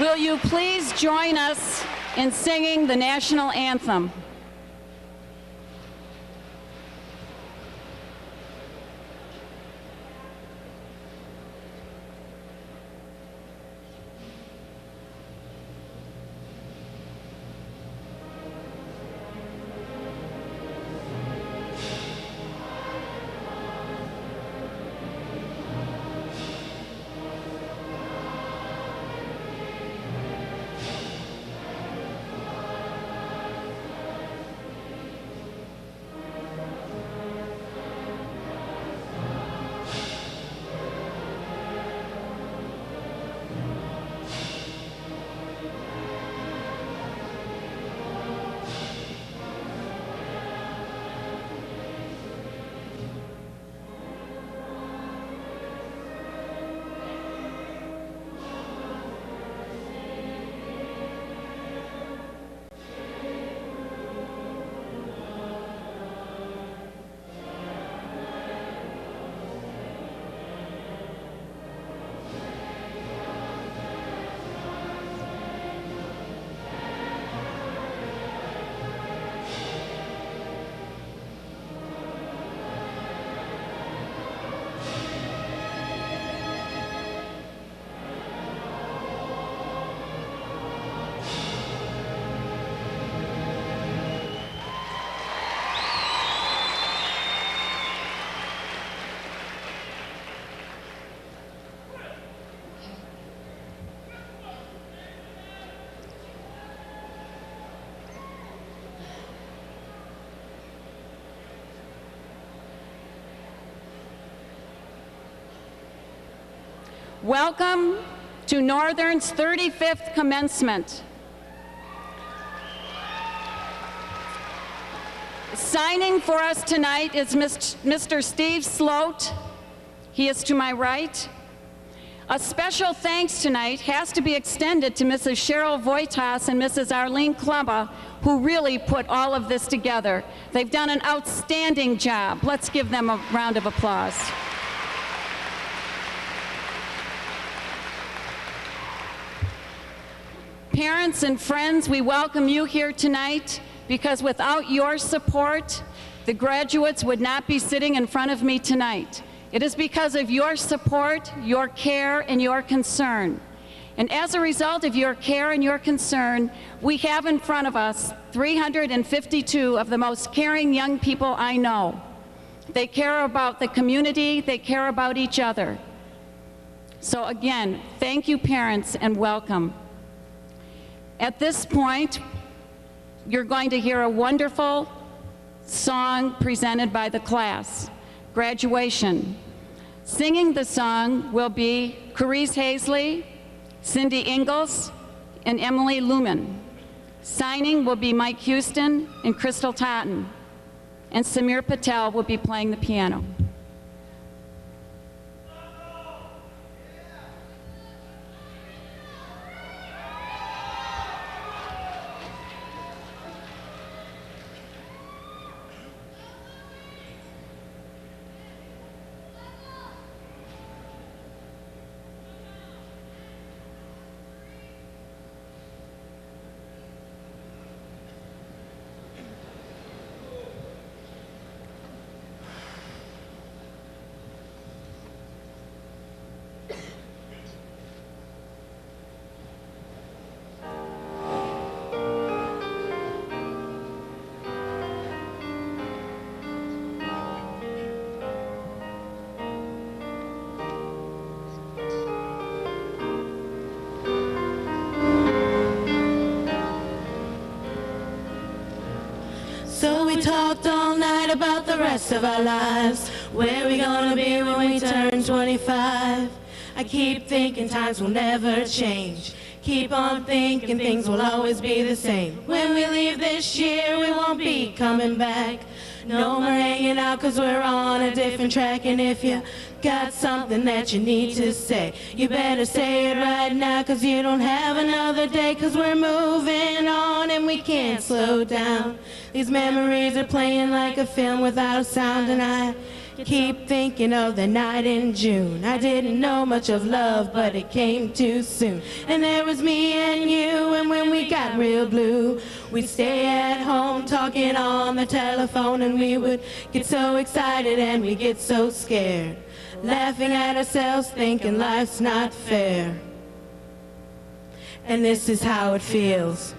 Will you please join us in singing the national anthem? Welcome to Northern's 35th commencement. Signing for us tonight is Mr. Steve Sloat. He is to my right. A special thanks tonight has to be extended to Mrs. Cheryl Voitas and Mrs. Arlene Klumba, who really put all of this together. They've done an outstanding job. Let's give them a round of applause. Parents and friends, we welcome you here tonight because without your support, the graduates would not be sitting in front of me tonight. It is because of your support, your care, and your concern. And as a result of your care and your concern, we have in front of us 352 of the most caring young people I know. They care about the community, they care about each other. So again, thank you parents and welcome. At this point, you're going to hear a wonderful song presented by the class, Graduation. Singing the song will be Carice Hazley, Cindy Ingalls, and Emily Lumen. Signing will be Mike Houston and Crystal Totten. And Samir Patel will be playing the piano. So we talked all night about the rest of our lives, where we gonna be when we turn 25. I keep thinking times will never change. Keep on thinking things will always be the same. When we leave this year, we won't be coming back. No more hanging out 'cause we're on a different track. And if you got something that you need to say, you better say it right now 'cause you don't have another day. 'Cause we're moving on and we can't slow down. These memories are playing like a film without sound, and I Keep thinking of the night in June. I didn't know much of love, but it came too soon. And there was me and you, and when we got real blue, we'd stay at home talking on the telephone, and we would get so excited and we'd get so scared, laughing at ourselves, thinking life's not fair. And this is how it feels.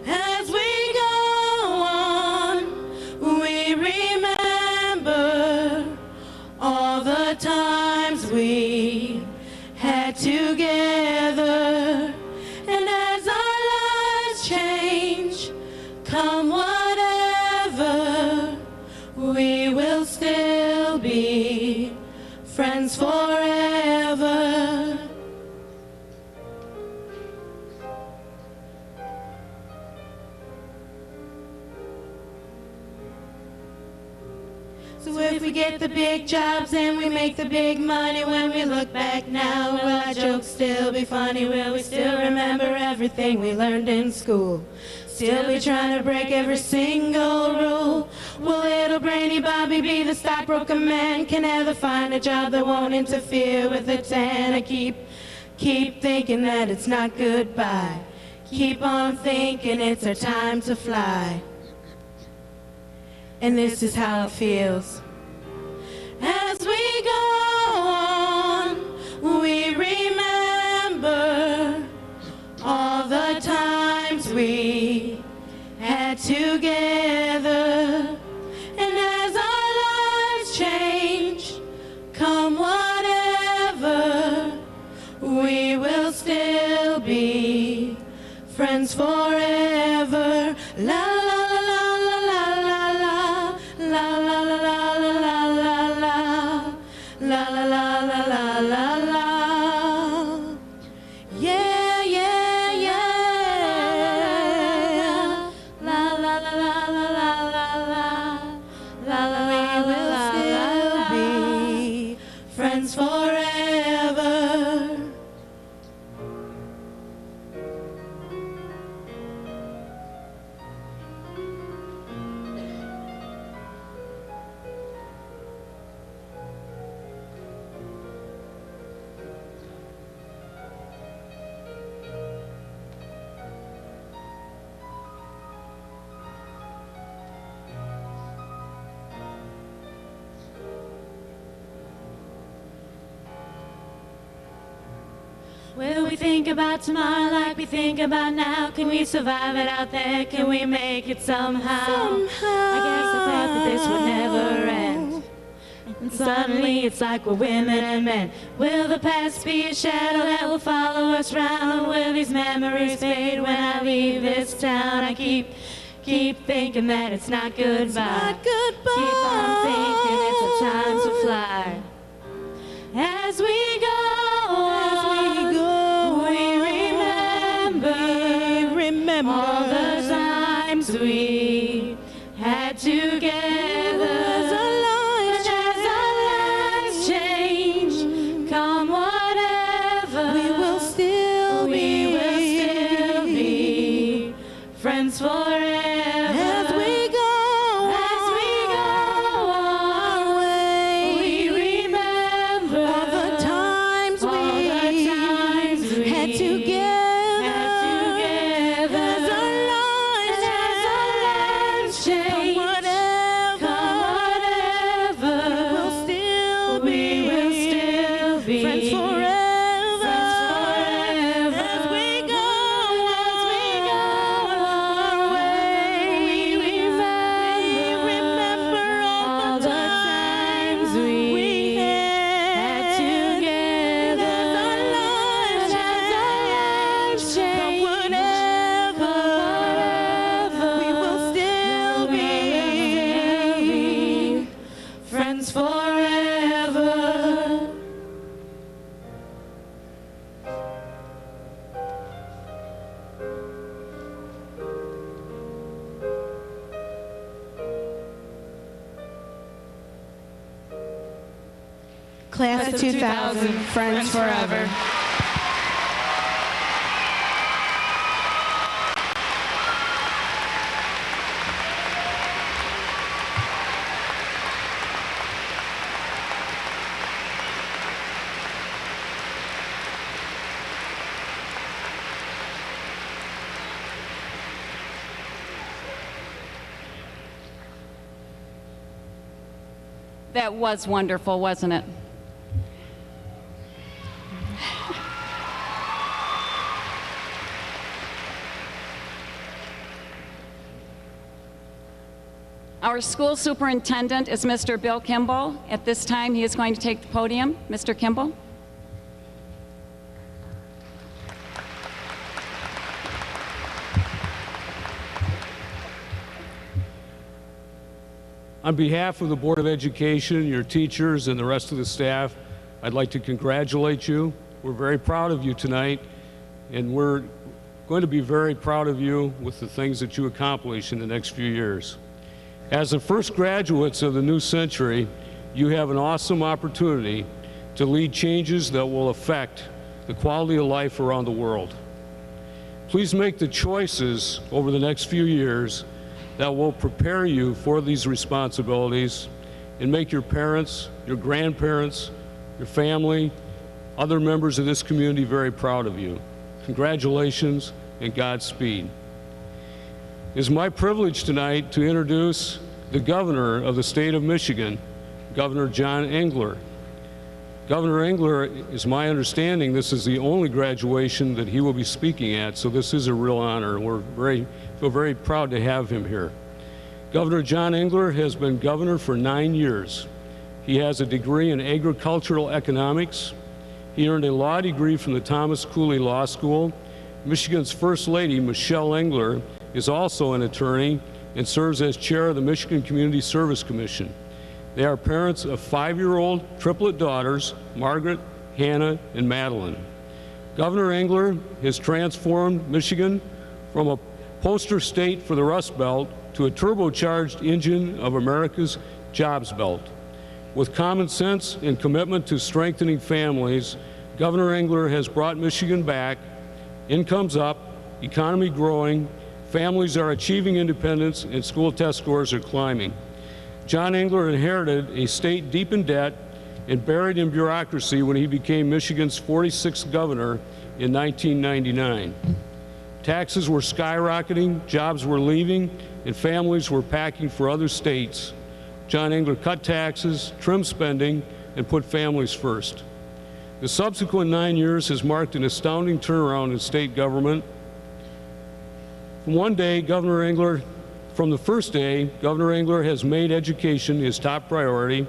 As we go on, we remember all the times we had together. And as our lives change, come whatever, we will still be friends forever. So if we get the big jobs and we make the big money, when we look back now, will our jokes still be funny? Will we still remember everything we learned in school? Still be trying to break every single rule? Will little brainy Bobby be the stockbroken man? Can never find a job that won't interfere with the tan? I keep thinking that it's not goodbye. Keep on thinking it's our time to fly. And this is how it feels. As we go on, we remember all the times we had together. And as our lives change, come whatever, we will still be friends forever. La la la la la la la la la la la la la la la la la la la. Yeah, yeah, yeah. La la la la la la la la la. We will still be friends forever. Will we think about tomorrow like we think about now? Can we survive it out there? Can we make it somehow? I guess I thought that this would never end. And suddenly it's like we're women and men. Will the past be a shadow that will follow us round? Will these memories fade when I leave this town? I keep thinking that it's not goodbye. Keep on thinking it's a time to fly. As we go on, we remember all the times we had together. As our lives change, come whatever, we will still be friends forever. As we go our way, we remember all the times we had together. As our lives change, come whatever, we will still be friends forever. As we go our way, we remember all the times we had together. As our lives change, whatever, we will still be friends forever. Class of 2000, friends forever. That was wonderful, wasn't it? Our school superintendent is Mr. Bill Kimball. At this time, he is going to take the podium. Mr. Kimball. On behalf of the Board of Education, your teachers, and the rest of the staff, I'd like to congratulate you. We're very proud of you tonight, and we're going to be very proud of you with the things that you accomplish in the next few years. As the first graduates of the new century, you have an awesome opportunity to lead changes that will affect the quality of life around the world. Please make the choices over the next few years that will prepare you for these responsibilities and make your parents, your grandparents, your family, other members of this community very proud of you. Congratulations and Godspeed. It is my privilege tonight to introduce the Governor of the state of Michigan, Governor John Engler. Governor Engler, is my understanding, this is the only graduation that he will be speaking at, so this is a real honor. We're feel very proud to have him here. Governor John Engler has been governor for 9 years. He has a degree in agricultural economics. He earned a law degree from the Thomas Cooley Law School. Michigan's First Lady, Michelle Engler, is also an attorney and serves as chair of the Michigan Community Service Commission. They are parents of 5-year-old triplet daughters, Margaret, Hannah, and Madeline. Governor Engler has transformed Michigan from a poster state for the Rust Belt to a turbocharged engine of America's Jobs Belt. With common sense and commitment to strengthening families, Governor Engler has brought Michigan back, incomes up, economy growing, families are achieving independence, and school test scores are climbing. John Engler inherited a state deep in debt and buried in bureaucracy when he became Michigan's 46th governor in 1999. Taxes were skyrocketing, jobs were leaving, and families were packing for other states. John Engler cut taxes, trimmed spending, and put families first. The subsequent 9 years has marked an astounding turnaround in state government. From the first day, Governor Engler has made education his top priority.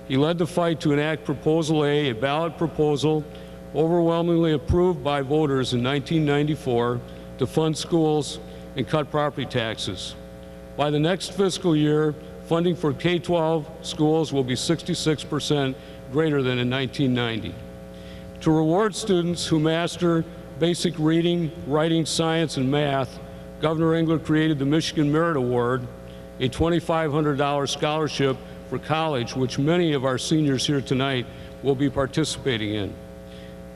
He led the fight to enact Proposal A ballot proposal overwhelmingly approved by voters in 1994 to fund schools and cut property taxes. By the next fiscal year, funding for K-12 schools will be 66% greater than in 1990. To reward students who master basic reading, writing, science, and math, Governor Engler created the Michigan Merit Award, a $2,500 scholarship for college, which many of our seniors here tonight will be participating in.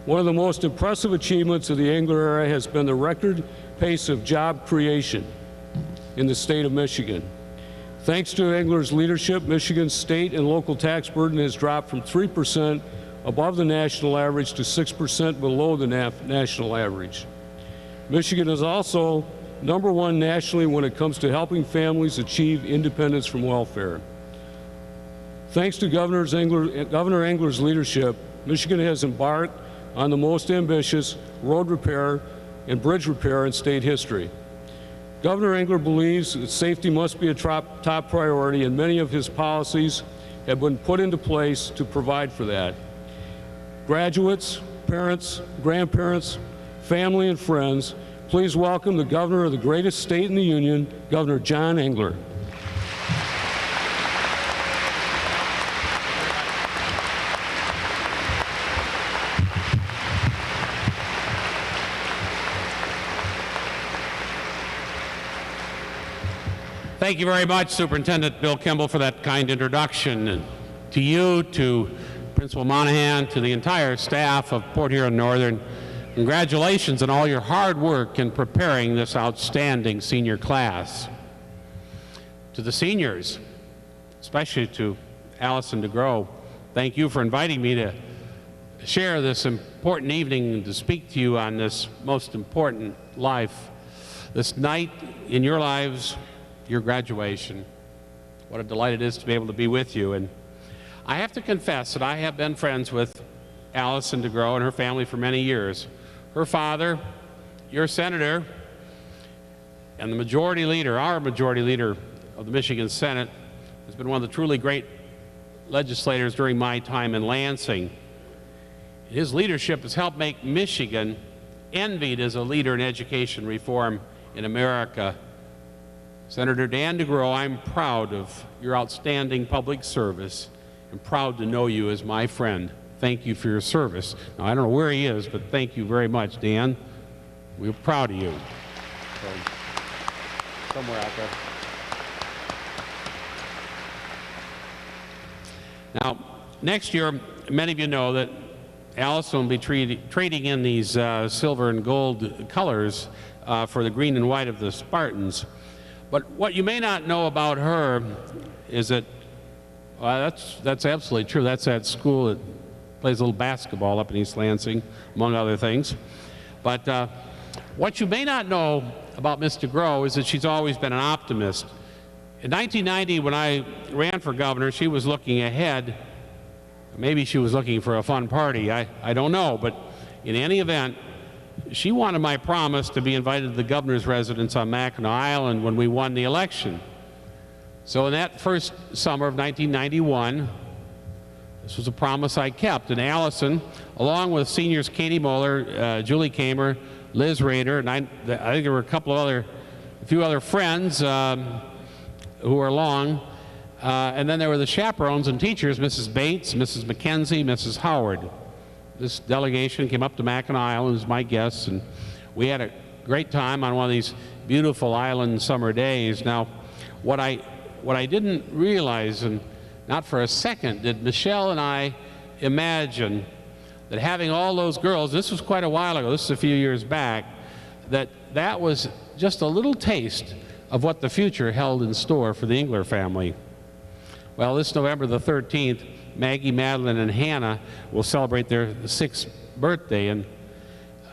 One of the most impressive achievements of the Engler era has been the record pace of job creation in the state of Michigan. Thanks to Engler's leadership, Michigan's state and local tax burden has dropped from 3% above the national average to 6% below the national average. Michigan is also #1 nationally when it comes to helping families achieve independence from welfare. Thanks to Governor Engler's leadership, Michigan has embarked on the most ambitious road repair and bridge repair in state history. Governor Engler believes that safety must be a top priority, and many of his policies have been put into place to provide for that. Graduates, parents, grandparents, family, and friends, please welcome the governor of the greatest state in the union, Governor John Engler. Thank you very much, Superintendent Bill Kimball, for that kind introduction. And to you, to Principal Monahan, to the entire staff of Port Huron Northern, congratulations on all your hard work in preparing this outstanding senior class. To the seniors, especially to Allison DeGrow, thank you for inviting me to share this important evening and to speak to you on this most important life, this night in your lives, your graduation. What a delight it is to be able to be with you. And I have to confess that I have been friends with Allison DeGrow and her family for many years. Her father, your senator, and the majority leader, our majority leader of the Michigan Senate, has been one of the truly great legislators during my time in Lansing. His leadership has helped make Michigan envied as a leader in education reform in America. Senator Dan DeGrow, I'm proud of your outstanding public service and proud to know you as my friend. Thank you for your service. Now, I don't know where he is, but thank you very much, Dan. We're proud of you. So, somewhere out there. Now, next year, many of you know that Allison will be trading in these silver and gold colors for the green and white of the Spartans. But what you may not know about her is that, that's absolutely true. That's that school that plays a little basketball up in East Lansing, among other things. But what you may not know about Ms. DeGrow is that she's always been an optimist. In 1990, when I ran for governor, she was looking ahead. Maybe she was looking for a fun party. I don't know. But in any event, she wanted my promise to be invited to the governor's residence on Mackinac Island when we won the election. So in that first summer of 1991, this was a promise I kept. And Allison, along with seniors Katie Moeller, Julie Kamer, Liz Rader, and I think there were a few other friends who were along, and then there were the chaperones and teachers, Mrs. Bates, Mrs. McKenzie, Mrs. Howard. This delegation came up to Mackinac Island as my guests, and we had a great time on one of these beautiful island summer days. Now, what I didn't realize, and not for a second, did Michelle and I imagine that having all those girls, this was quite a while ago, this is a few years back, that was just a little taste of what the future held in store for the Engler family. Well, this November the 13th, Maggie, Madeline, and Hannah will celebrate their 6th birthday, and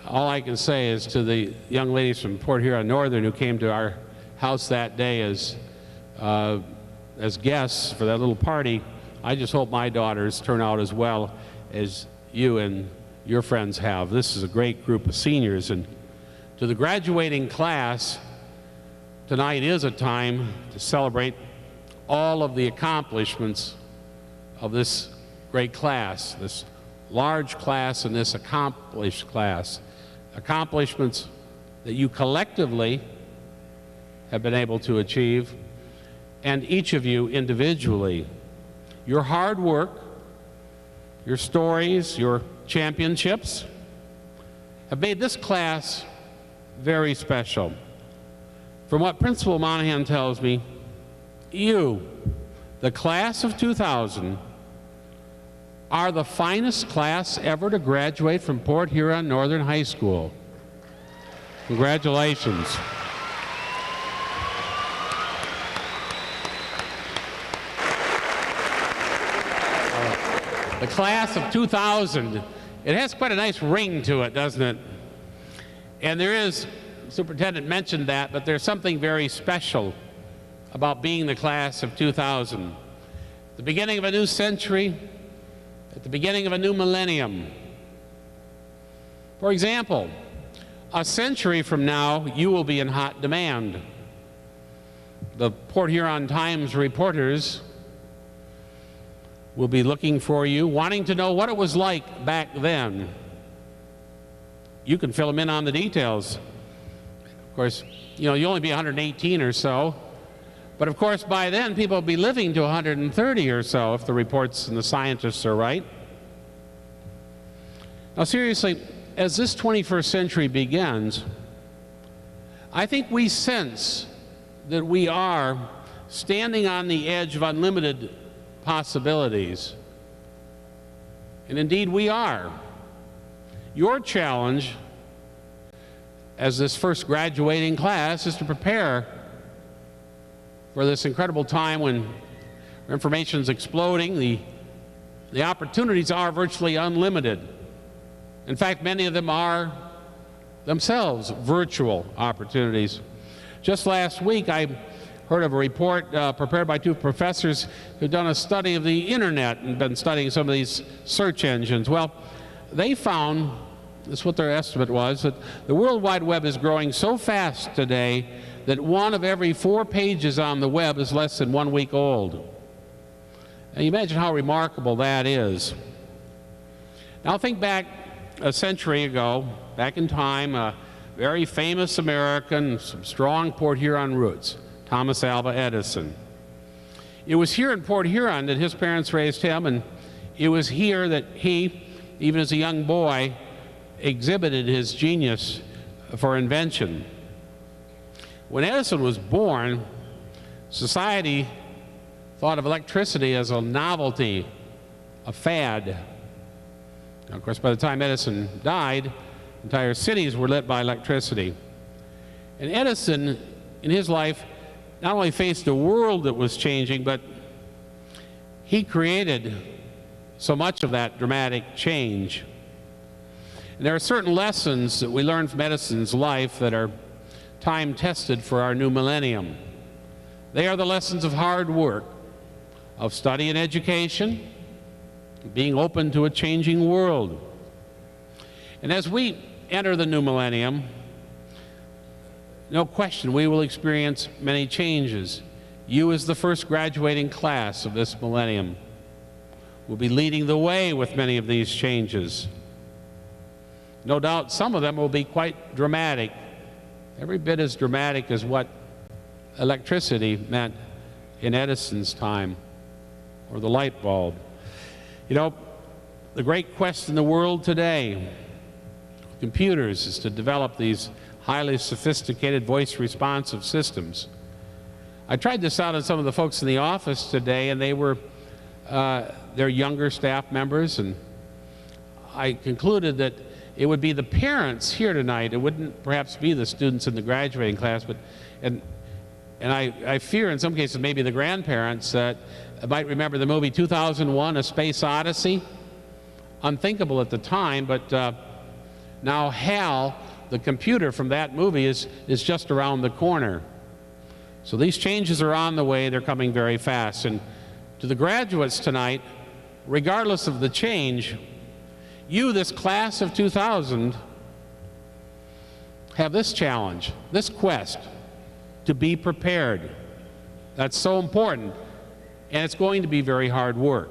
all I can say is to the young ladies from Port Huron Northern who came to our house that day as guests for that little party, I just hope my daughters turn out as well as you and your friends have. This is a great group of seniors, and to the graduating class, tonight is a time to celebrate all of the accomplishments of this great class, this large class and this accomplished class. Accomplishments that you collectively have been able to achieve, and each of you individually. Your hard work, your stories, your championships have made this class very special. From what Principal Monahan tells me, you, the class of 2000, are the finest class ever to graduate from Port Huron Northern High School. Congratulations. The class of 2000, it has quite a nice ring to it, doesn't it? And there is, the superintendent mentioned that, but there's something very special about being the class of 2000. The beginning of a new century, at the beginning of a new millennium. For example, a century from now, you will be in hot demand. The Port Huron Times reporters will be looking for you, wanting to know what it was like back then. You can fill them in on the details. Of course, you'll only be 118 or so, but of course by then people will be living to 130 or so if the reports and the scientists are right. Now seriously, as this 21st century begins, I think we sense that we are standing on the edge of unlimited possibilities. And indeed we are. Your challenge as this first graduating class is to prepare for this incredible time when information is exploding. The opportunities are virtually unlimited. In fact, many of them are themselves virtual opportunities. Just last week, I heard of a report prepared by two professors who've done a study of the internet and been studying some of these search engines. Well, they found, this is what their estimate was, that the World Wide Web is growing so fast today that 1 of every 4 pages on the web is less than 1 week old. Now, you imagine how remarkable that is. Now think back a century ago, back in time, a very famous American, some strong Port Huron roots, Thomas Alva Edison. It was here in Port Huron that his parents raised him, and it was here that he, even as a young boy, exhibited his genius for invention. When Edison was born, society thought of electricity as a novelty, a fad. Now, of course, by the time Edison died, entire cities were lit by electricity. And Edison, in his life, not only faced a world that was changing, but he created so much of that dramatic change. And there are certain lessons that we learn from Edison's life that are time-tested for our new millennium. They are the lessons of hard work, of study and education, being open to a changing world. And as we enter the new millennium, no question, we will experience many changes. You, as the first graduating class of this millennium, will be leading the way with many of these changes. No doubt some of them will be quite dramatic, every bit as dramatic as what electricity meant in Edison's time, or the light bulb. You know, the great quest in the world today, computers, is to develop these highly sophisticated voice responsive systems. I tried this out on some of the folks in the office today, and they were, they're younger staff members, and I concluded that it would be the parents here tonight. It wouldn't perhaps be the students in the graduating class, but, and I fear in some cases maybe the grandparents that might remember the movie 2001, A Space Odyssey. Unthinkable at the time, but now HAL, the computer from that movie, is just around the corner. So these changes are on the way. They're coming very fast. And to the graduates tonight, regardless of the change, you, this class of 2000, have this challenge, this quest, to be prepared. That's so important, and it's going to be very hard work.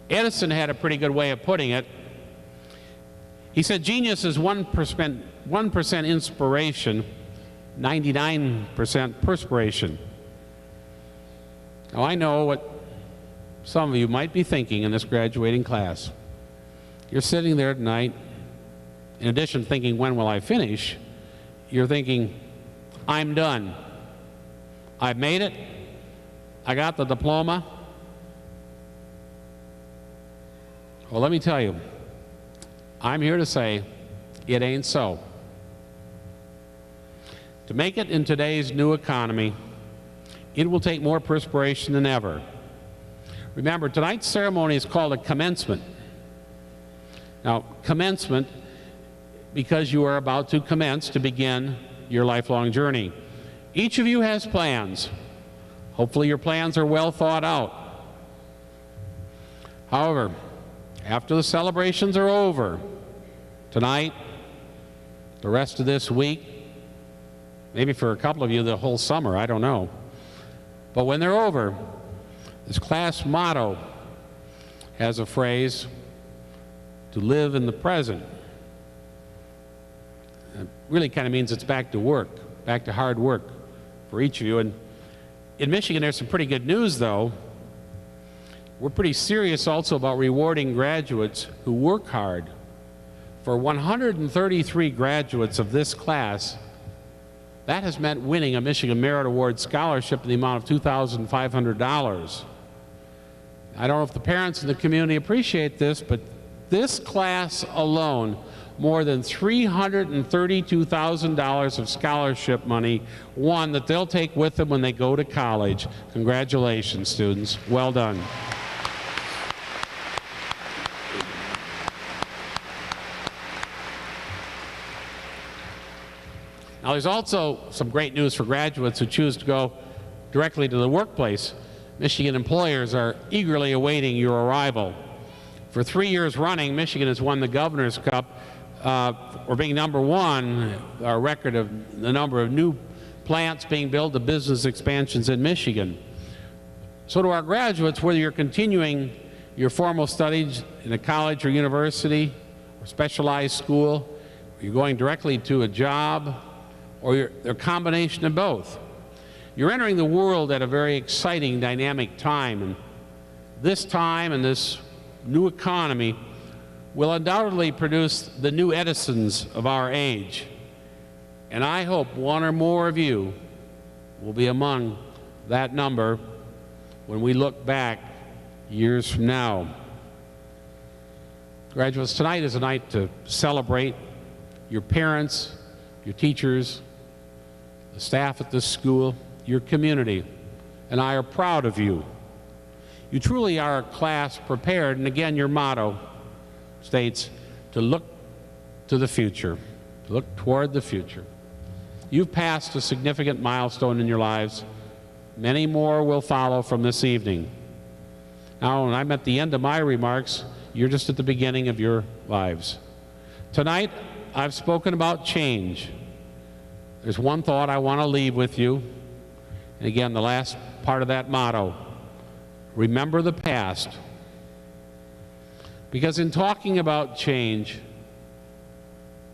Edison had a pretty good way of putting it. He said, genius is 1% inspiration, 99% perspiration. Now, I know what some of you might be thinking in this graduating class. You're sitting there tonight, in addition to thinking, when will I finish? You're thinking, I'm done. I've made it. I got the diploma. Well, let me tell you, I'm here to say it ain't so. To make it in today's new economy, it will take more perspiration than ever. Remember, tonight's ceremony is called a commencement. Now, commencement, because you are about to commence to begin your lifelong journey. Each of you has plans. Hopefully your plans are well thought out. However, after the celebrations are over, tonight, the rest of this week, maybe for a couple of you the whole summer, I don't know. But when they're over, this class motto has a phrase, to live in the present. It really kind of means it's back to work, back to hard work for each of you. And in Michigan, there's some pretty good news, though. We're pretty serious also about rewarding graduates who work hard. For 133 graduates of this class, that has meant winning a Michigan Merit Award scholarship in the amount of $2,500. I don't know if the parents in the community appreciate this, but this class alone, more than $332,000 of scholarship money won that they'll take with them when they go to college. Congratulations, students. Well done. Now, there's also some great news for graduates who choose to go directly to the workplace, Michigan employers are eagerly awaiting your arrival. For 3 years running, Michigan has won the Governor's Cup for being number one, our record of the number of new plants being built, the business expansions in Michigan. So to our graduates, whether you're continuing your formal studies in a college or university or specialized school, or you're going directly to a job, or a combination of both, you're entering the world at a very exciting, dynamic time. And this time and this new economy will undoubtedly produce the new Edisons of our age. And I hope one or more of you will be among that number when we look back years from now. Graduates, tonight is a night to celebrate your parents, your teachers, the staff at this school, your community, and I are proud of you. You truly are a class prepared, and again, your motto states to look to the future, to look toward the future. You've passed a significant milestone in your lives. Many more will follow from this evening. Now, when I'm at the end of my remarks, you're just at the beginning of your lives. Tonight, I've spoken about change. There's one thought I want to leave with you. And again, the last part of that motto, remember the past. Because in talking about change,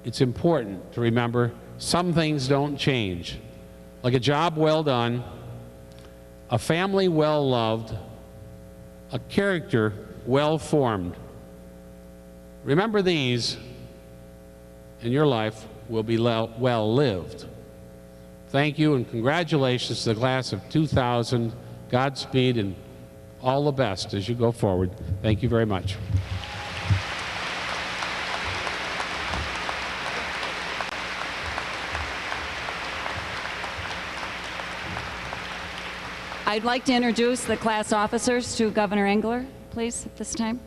it's important to remember some things don't change. Like a job well done, a family well loved, a character well formed. Remember these, and your life will be well lived. Thank you and congratulations to the class of 2000. Godspeed and all the best as you go forward. Thank you very much. I'd like to introduce the class officers to Governor Engler, please, at this time.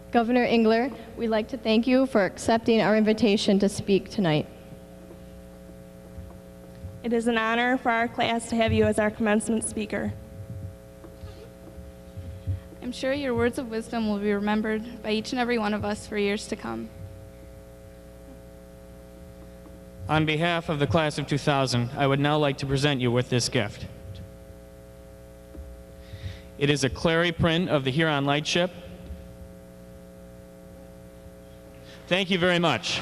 Governor Engler, we'd like to thank you for accepting our invitation to speak tonight. It is an honor for our class to have you as our commencement speaker. I'm sure your words of wisdom will be remembered by each and every one of us for years to come. On behalf of the class of 2000, I would now like to present you with this gift. It is a clary print of the Huron Lightship. Thank you very much.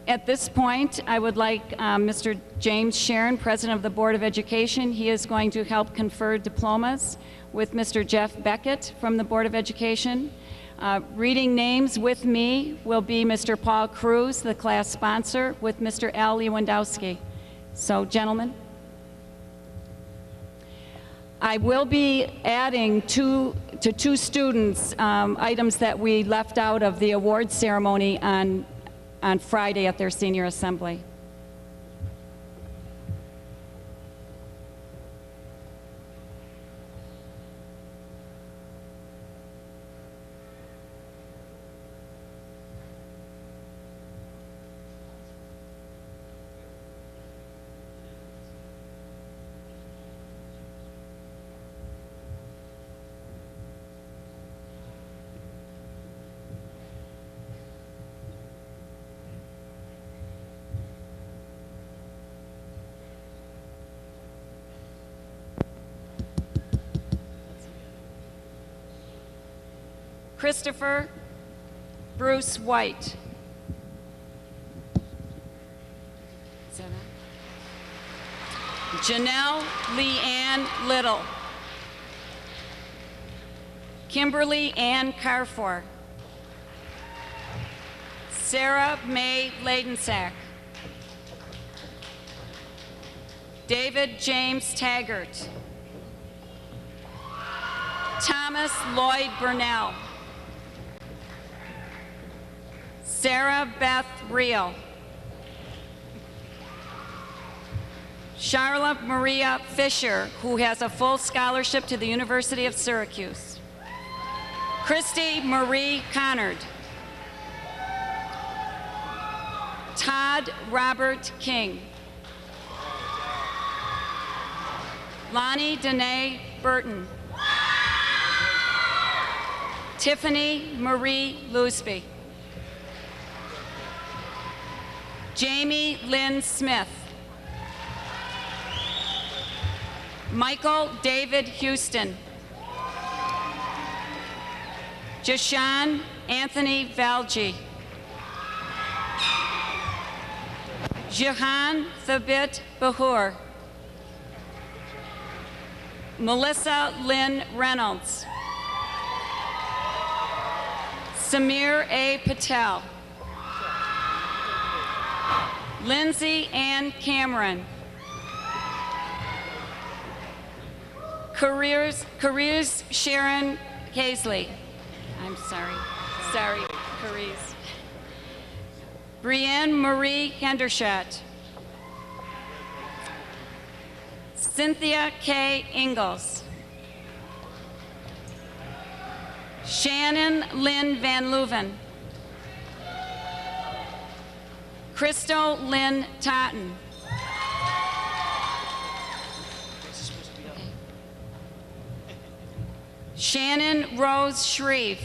At this point, I would like Mr. James Sharon, President of the Board of Education. He is going to help confer diplomas with Mr. Jeff Beckett from the Board of Education. Reading names with me will be Mr. Paul Cruz, the class sponsor, with Mr. Al Lewandowski. So, gentlemen. I will be adding to two students items that we left out of the award ceremony on Friday at their senior assembly. Christopher Bruce White. Is that it? Janelle Leanne Little. Kimberly Ann Carfor. Sarah May Ladensack. David James Taggart. Thomas Lloyd Burnell. Sarah Beth Reel. Charlotte Maria Fisher, who has a full scholarship to the University of Syracuse. Christy Marie Connard. Todd Robert King. Lonnie Danae Burton. Tiffany Marie Loosby. Jamie Lynn Smith. Michael David Houston. Jashawn Anthony Valji. Jahan Thabit Bahur. Melissa Lynn Reynolds. Samir A. Patel. Lindsay Ann Cameron. Careers Sharon Hazley. I'm sorry, Careers. Brienne Marie Hendershot. Cynthia K. Ingalls. Shannon Lynn Van Leuven. Crystal Lynn Totten. Shannon Rose Shreve.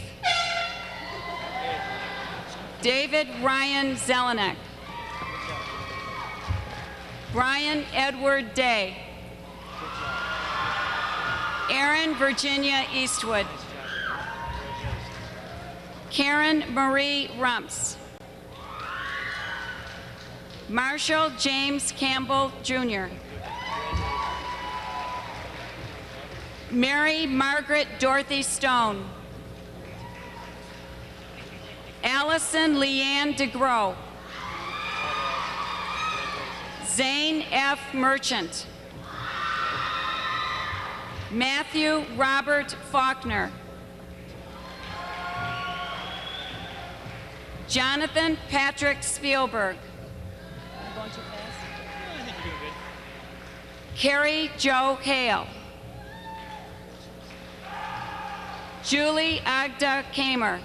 David Ryan Zelenek. Brian Edward Day. Erin Virginia Eastwood. Karen Marie Rumps. Marshall James Campbell, Jr. Mary Margaret Dorothy Stone. Allison Leanne DeGrow. Zane F. Merchant. Matthew Robert Faulkner. Jonathan Patrick Spielberg. I'm going too fast? I think you're doing good. Carrie Jo Hale. Julie Agda Kamer.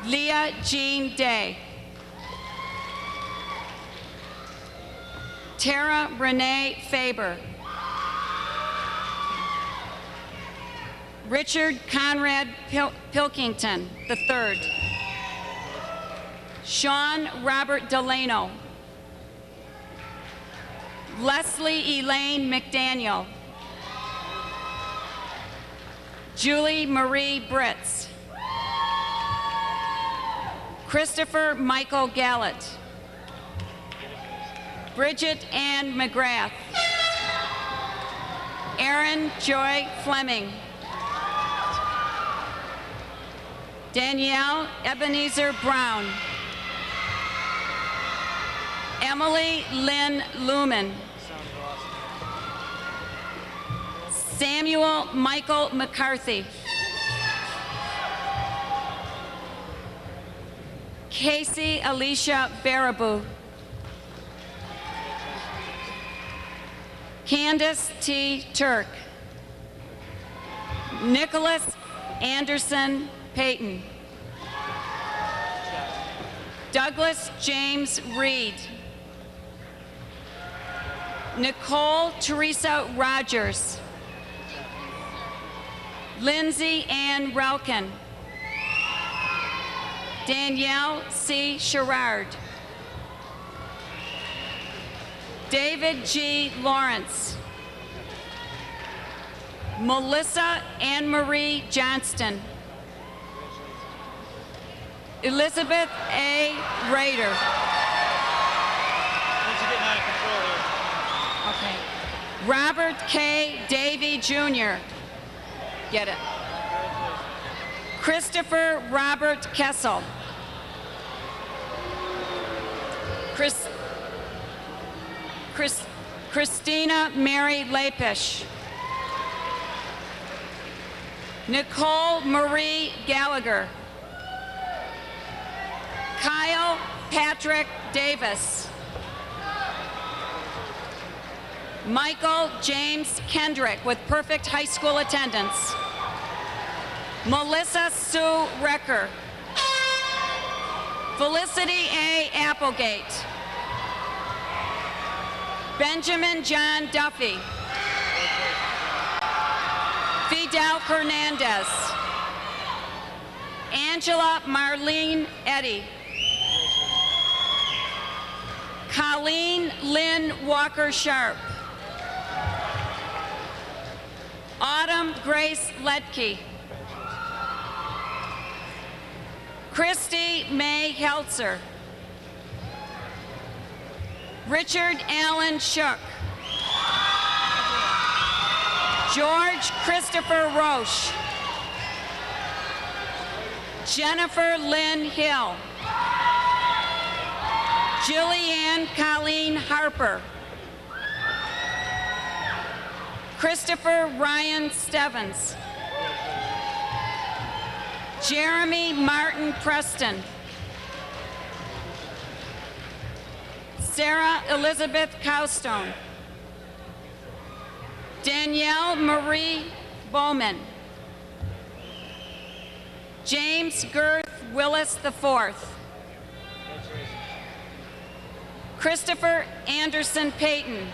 Leah Jean Day. Tara Renee Faber. Richard Conrad Pilkington III. Sean Robert Delano. Leslie Elaine McDaniel. Julie Marie Britz. Christopher Michael Gallett. Bridget Ann McGrath. Aaron Joy Fleming. Danielle Ebenezer Brown. Emily Lynn Lumen. Samuel Michael McCarthy. Casey Alicia Baraboo. Candace T. Turk. Nicholas Anderson Payton. Douglas James Reed. Nicole Teresa Rogers. Lindsay Ann Relkin. Danielle C. Sherrard. David G. Lawrence. Melissa Ann Marie Johnston. Elizabeth A. Rader. Okay. Robert K. Davey Jr. Get it. Christopher Robert Kessel. Christina Mary Lapish. Nicole Marie Gallagher. Kyle Patrick Davis. Michael James Kendrick with perfect high school attendance. Melissa Sue Recker. Felicity A. Applegate. Benjamin John Duffy. Fidel Hernandez. Angela Marlene Eddy. Colleen Lynn Walker Sharp. Autumn Grace Letke. Christy May Heltzer. Richard Allen Shook. George Christopher Roche. Jennifer Lynn Hill. Julianne Colleen Harper. Christopher Ryan Stevens. Jeremy Martin Preston. Sarah Elizabeth Cowstone. Danielle Marie Bowman. James Girth Willis IV. Christopher Anderson Payton.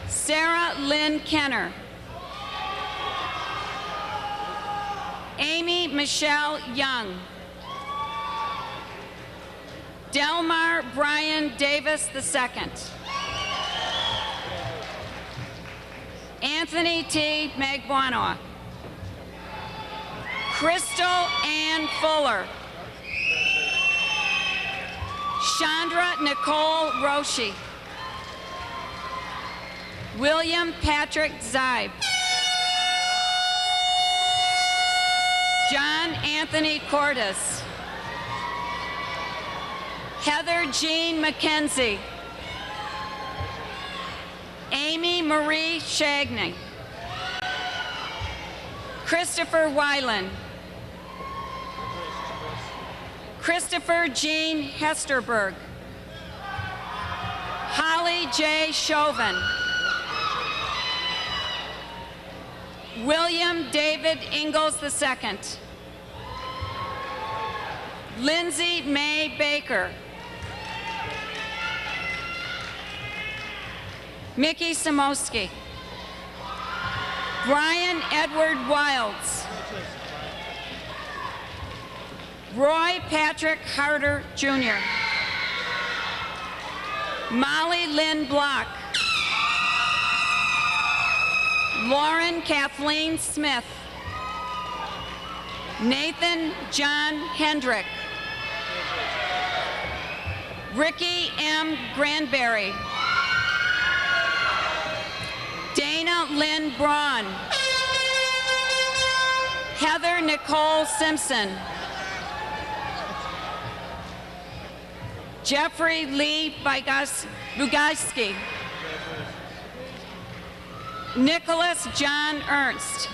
Sarah Lynn Kenner. Amy Michelle Young. Delmar Brian Davis II. Anthony T. Magbuono. Crystal Ann Fuller. Chandra Nicole Roshi. William Patrick Zeib. John Anthony Cordes. Heather Jean McKenzie. Amy Marie Shagney. Christopher Weiland. Christopher Jean Hesterberg. Holly J. Chauvin. William David Ingalls II. Lindsay May Baker. Mickey Samosky. Brian Edward Wilds. Roy Patrick Harder, Jr. Molly Lynn Block. Lauren Kathleen Smith. Nathan John Hendrick. Ricky M. Granberry. Dana Lynn Braun. Heather Nicole Simpson. Jeffrey Lee Bugajski. Nicholas John Ernst.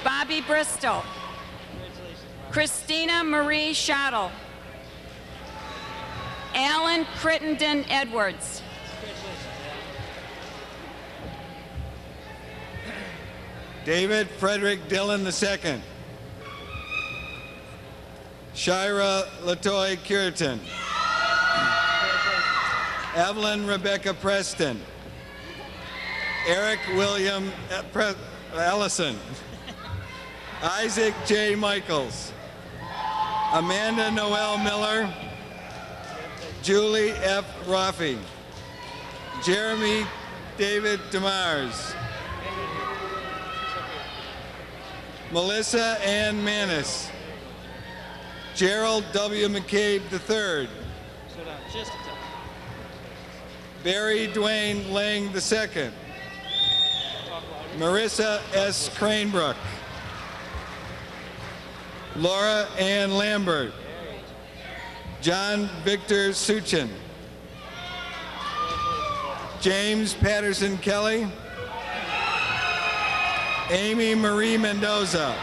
Bobby Bristol. Christina Marie Schottel. Alan Crittenden Edwards. David Frederick Dillon II. Shira Latoy Curitan. Evelyn Rebecca Preston. Eric William Ellison. Isaac J. Michaels. Amanda Noel Miller. Julie F. Rafi. Jeremy David Demars. Melissa Ann Manis. Gerald W. McCabe III. Barry Dwayne Lang II. Marissa S. Cranebrook. Laura Ann Lambert. John Victor Suchin. James Patterson Kelly. Amy Marie Mendoza.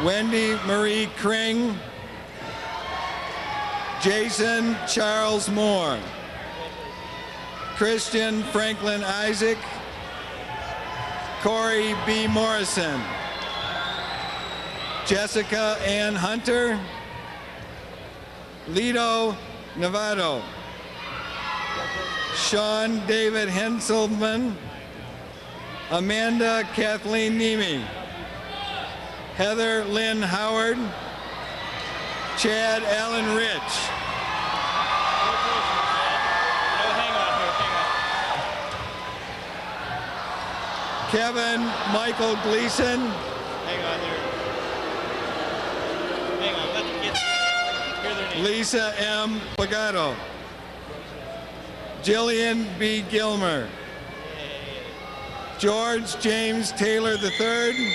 Wendy Marie Kring. Jason Charles Moore. Christian Franklin Isaac. Corey B. Morrison. Jessica Ann Hunter. Lido Novato. Sean David Henselman. Amanda Kathleen Nemi. Heather Lynn Howard. Chad Allen Rich. Kevin Michael Gleason. Hang on there. Hang on, let them hear their name. Lisa M. Pagato. Jillian B. Gilmer. George James Taylor III.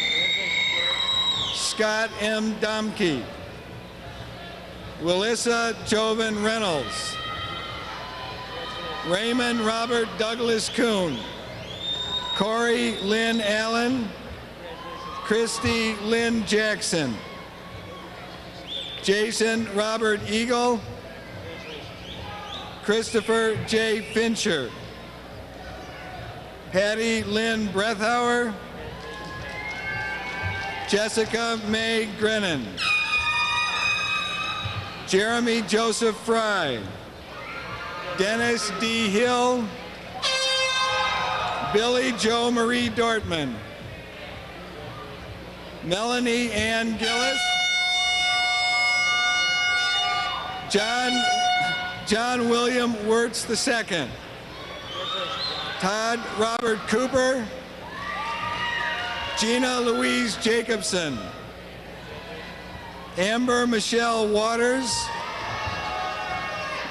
Scott M. Domke. Willissa Jovan Reynolds. Raymond Robert Douglas Kuhn. Corey Lynn Allen. Christy Lynn Jackson. Jason Robert Eagle. Christopher J. Fincher. Patty Lynn Brethauer. Jessica May Grennan. Jeremy Joseph Fry. Dennis D. Hill. Billy Joe Marie Dortman. Melanie Ann Gillis. John William Wirtz II. Todd Robert Cooper. Gina Louise Jacobson. Amber Michelle Waters.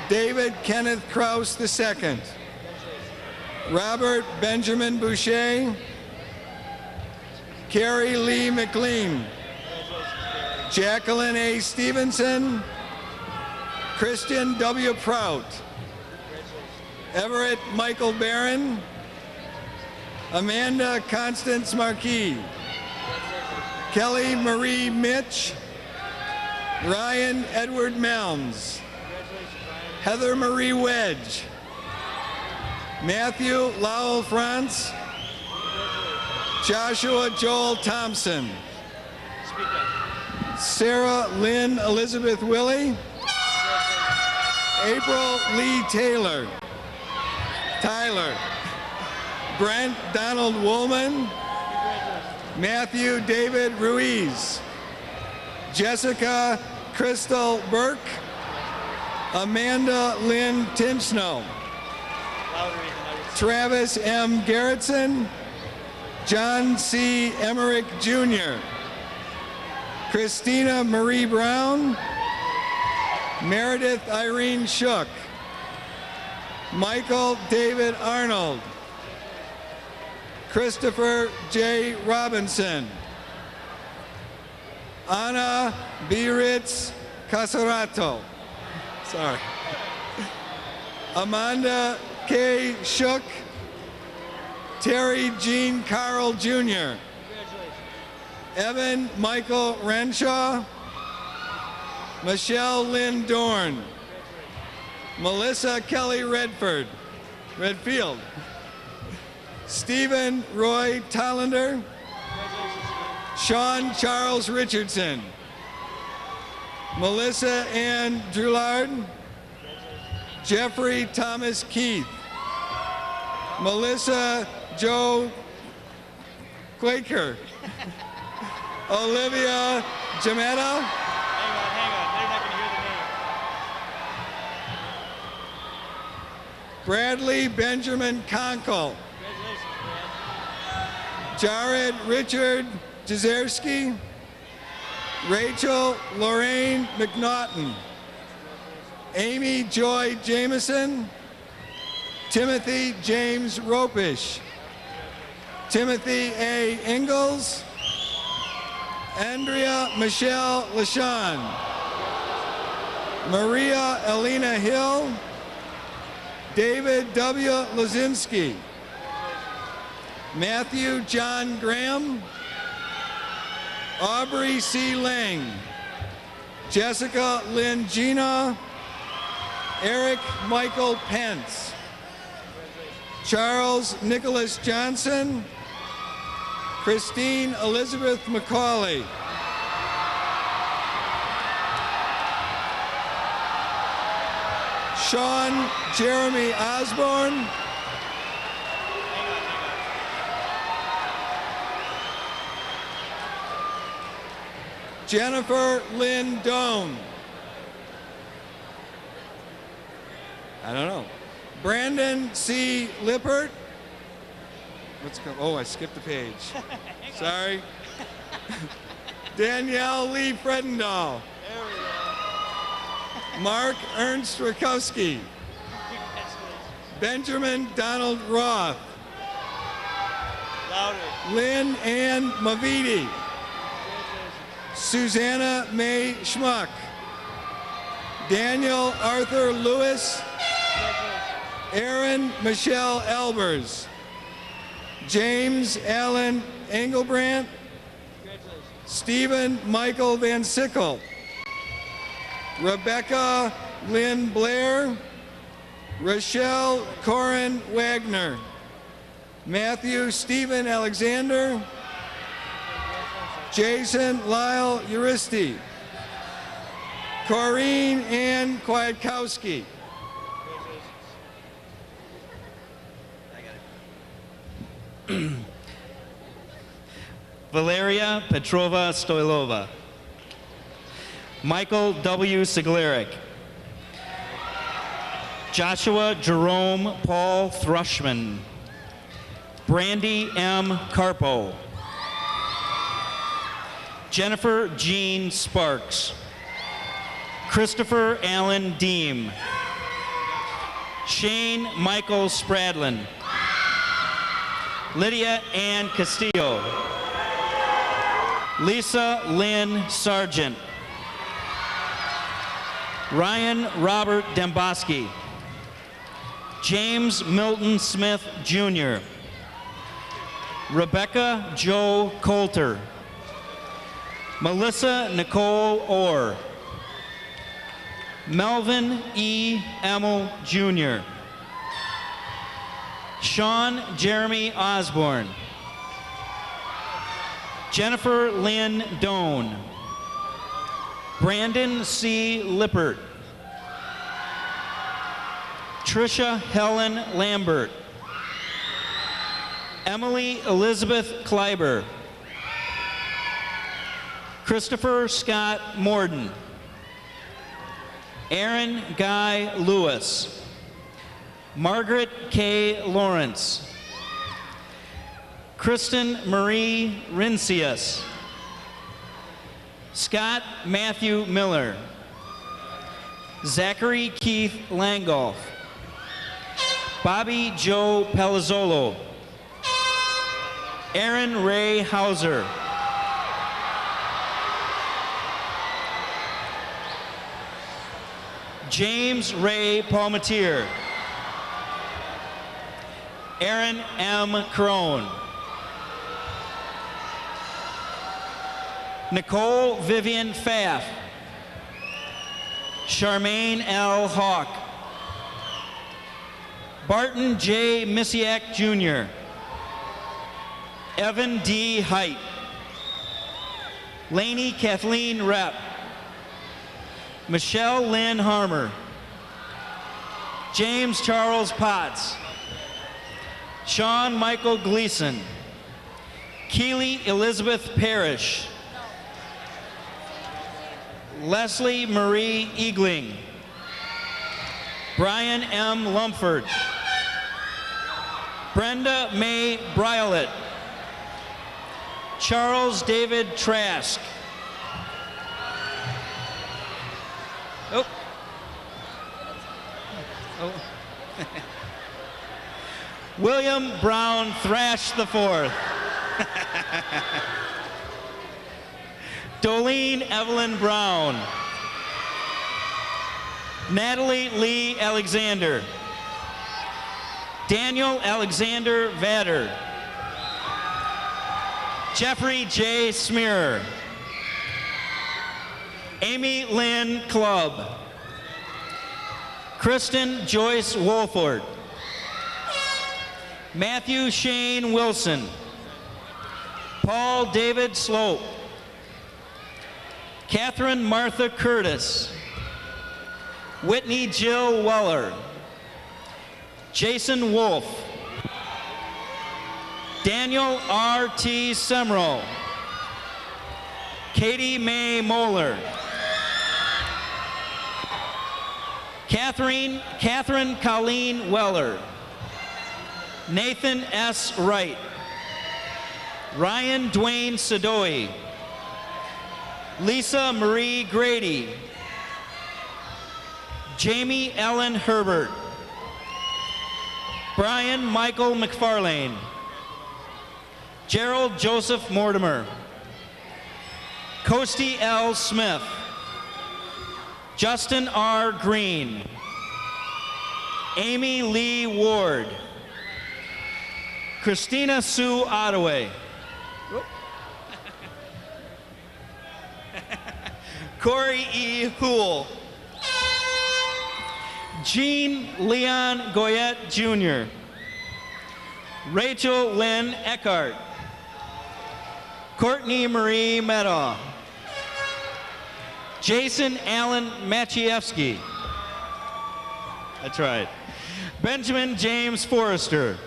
David Kenneth Kraus II. Robert Benjamin Boucher. Carrie Lee McLean. Jacqueline A. Stevenson. Christian W. Prout. Everett Michael Barron. Amanda Constance Marquis. Kelly Marie Mitch. Ryan Edward Melms. Heather Marie Wedge. Matthew Lowell France. Joshua Joel Thompson. Sarah Lynn Elizabeth Willie. April Lee Tyler. Brent Donald Woolman. Matthew David Ruiz. Jessica Crystal Burke. Amanda Lynn Tinchnow. Travis M. Garrettson. John C. Emmerich Jr. Christina Marie Brown. Meredith Irene Shook. Michael David Arnold. Christopher J. Robinson. Anna Biritz Casarato. Sorry. Amanda K. Shook. Terry Jean Carl Jr. Evan Michael Renshaw. Michelle Lynn Dorn. Melissa Kelly Redfield. Stephen Roy Tollender. Sean Charles Richardson. Melissa Ann Drulard. Jeffrey Thomas Keith. Melissa Joe Quaker. Olivia Jametta. Hang on, they're not going to hear Bradley Benjamin Conkle. Jared Richard Jezerski. Rachel Lorraine McNaughton. Amy Joy Jameson. Timothy James Ropish. Timothy A. Ingalls. Andrea Michelle LaShawn. Maria Elena Hill. David W. Lazinski. Matthew John Graham. Aubrey C. Lang. Jessica Lynn Gina. Eric Michael Pence. Charles Nicholas Johnson. Christine Elizabeth McCauley. Sean Jeremy Osborne. Jennifer Lynn Doan. I don't know. Brandon C. Lippert. Let's go. Oh, I skipped a page. Sorry. Danielle Lee Fredendahl. Mark Ernst Rakowski. Benjamin Donald Roth. Lynn Ann Mavidi. Susanna May Schmuck. Daniel Arthur Lewis. Aaron Michelle Elbers. James Allen Engelbrandt. Stephen Michael Van Sickle. Rebecca Lynn Blair. Rochelle Corin Wagner. Matthew Stephen Alexander. Jason Lyle Uristi. Corrine Ann Kwiatkowski. Valeria Petrova Stoilova. Michael W. Sigleric. Joshua Jerome Paul Thrushman. Brandy M. Carpo. Jennifer Jean Sparks. Christopher Allen Deem. Shane Michael Spradlin. Lydia Ann Castillo. Lisa Lynn Sargent. Ryan Robert Demboski. James Milton Smith Jr. Rebecca Jo Coulter. Melissa Nicole Orr. Melvin E. Emil Jr. Sean Jeremy Osborne. Jennifer Lynn Doan. Brandon C. Lippert. Trisha Helen Lambert. Emily Elizabeth Kleiber. Christopher Scott Morden. Aaron Guy Lewis. Margaret K. Lawrence. Kristen Marie Rincius. Scott Matthew Miller. Zachary Keith Langolf. Bobby Joe Palazzolo. Aaron Ray Hauser. James Ray Palmatier. Aaron M. Crone. Nicole Vivian Pfaff. Charmaine L. Hawk. Barton J. Misiak Jr. Evan D. Height. Laney Kathleen Repp. Michelle Lynn Harmer. James Charles Potts. Sean Michael Gleason. Keely Elizabeth Parrish. Leslie Marie Eagling. Brian M. Lumford. Brenda May Briolet. Charles David Trask. Oh. Oh. William Brown Thrash IV. Dolene Evelyn Brown. Natalie Lee Alexander. Daniel Alexander Vader. Jeffrey J. Smearer. Amy Lynn Clubb. Kristen Joyce Wolford. Matthew Shane Wilson. Paul David Slope. Catherine Martha Curtis. Whitney Jill Weller. Jason Wolf. Daniel R.T. Semro. Katie Mae Moeller. Catherine Colleen Weller. Nathan S. Wright. Ryan Dwayne Sadoy. Lisa Marie Grady. Jamie Ellen Herbert. Brian Michael McFarlane. Gerald Joseph Mortimer. Coasty L. Smith. Justin R. Green. Amy Lee Ward. Christina Sue Ottaway. Corey E. Hool. Jean Leon Goyette Jr. Rachel Lynn Eckhart. Courtney Marie Meadow. Jason Allen Maciejewski. That's right. Benjamin James Forrester.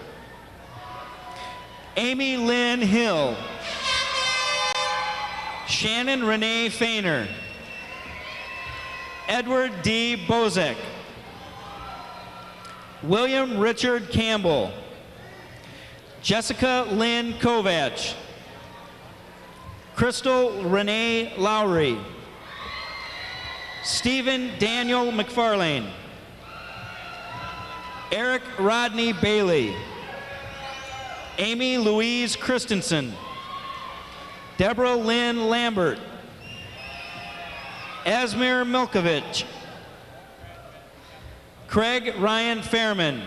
Amy Lynn Hill. Shannon Renee Fainer. Edward D. Bozek. William Richard Campbell. Jessica Lynn Kovach. Crystal Renee Lowry. Stephen Daniel McFarlane. Eric Rodney Bailey. Amy Louise Christensen. Deborah Lynn Lambert. Asmir Milkovich. Craig Ryan Fairman.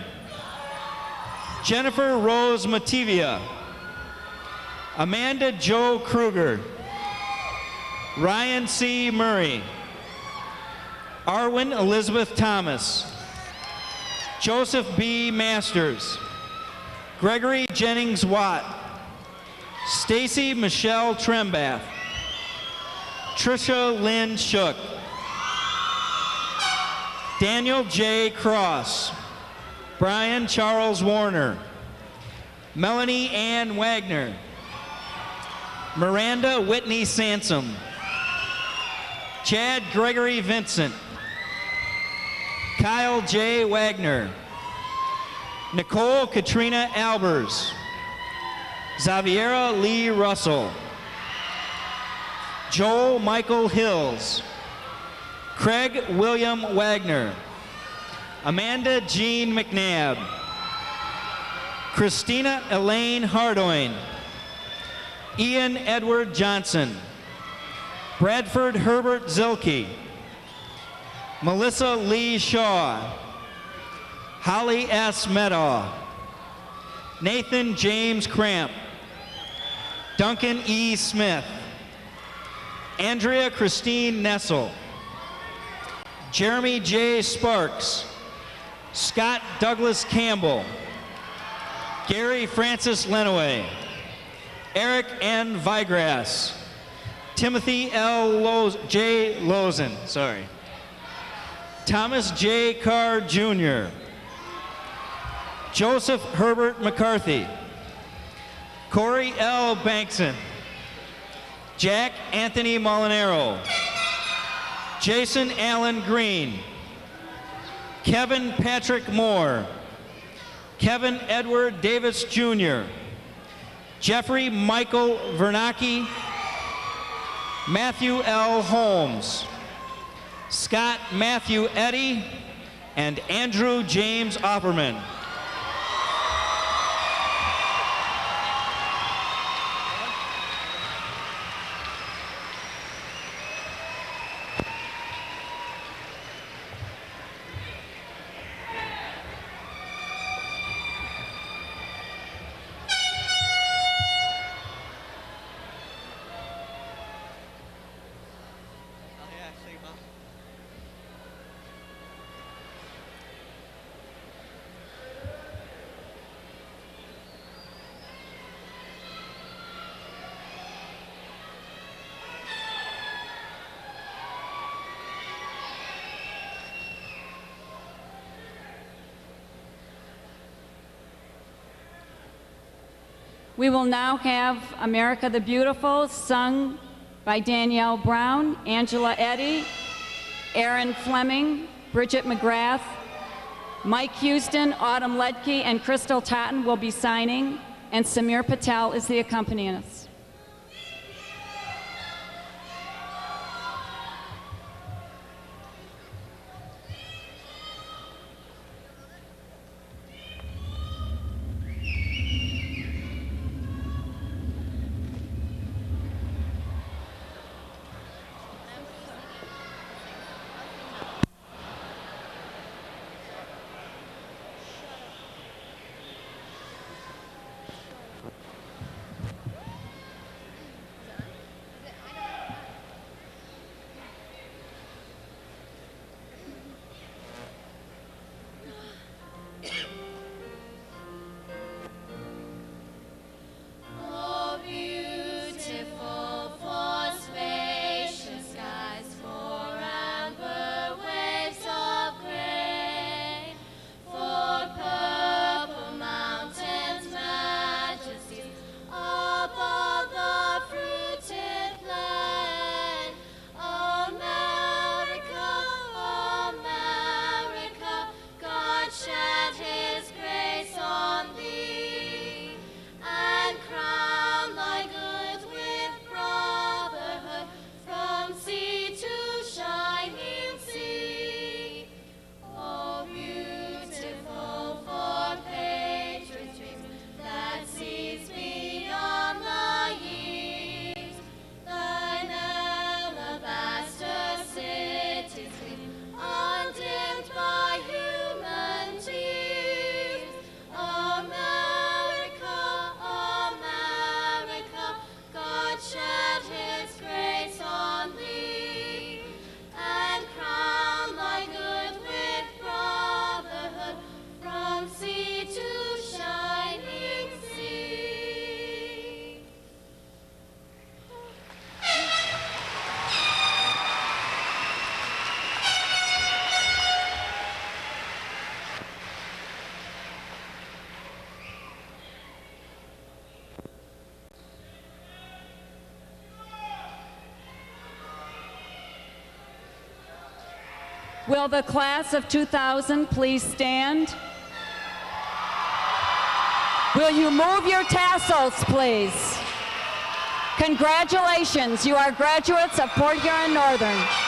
Jennifer Rose Mativia. Amanda Jo Kruger. Ryan C. Murray. Arwen Elizabeth Thomas. Joseph B. Masters. Gregory Jennings Watt. Stacy Michelle Trembath. Trisha Lynn Shook. Daniel J. Cross. Brian Charles Warner. Melanie Ann Wagner. Miranda Whitney Sansom. Chad Gregory Vincent. Kyle J. Wagner. Nicole Katrina Albers. Xaviera Lee Russell. Joel Michael Hills. Craig William Wagner. Amanda Jean McNabb. Christina Elaine Hardoin. Ian Edward Johnson. Bradford Herbert Zilke. Melissa Lee Shaw. Holly S. Medaw. Nathan James Cramp. Duncan E. Smith. Andrea Christine Nessel. Jeremy J. Sparks. Scott Douglas Campbell. Gary Francis Lenaway. Eric N. Vigras. Timothy L. J. Lozen. Sorry. Thomas J. Carr Jr. Joseph Herbert McCarthy. Corey L. Bankson. Jack Anthony Molinaro. Jason Allen Green. Kevin Patrick Moore, Kevin Edward Davis Jr., Jeffrey Michael Vernacki, Matthew L. Holmes, Scott Matthew Eddy, and Andrew James Opperman. We will now have America the Beautiful, sung by Danielle Brown, Angela Eddy, Aaron Fleming, Bridget McGrath, Mike Houston, Autumn Ledke, and Crystal Totten will be signing, and Samir Patel is the accompanist. Will the class of 2000 please stand? Will you move your tassels, please? Congratulations, you are graduates of Port Huron Northern.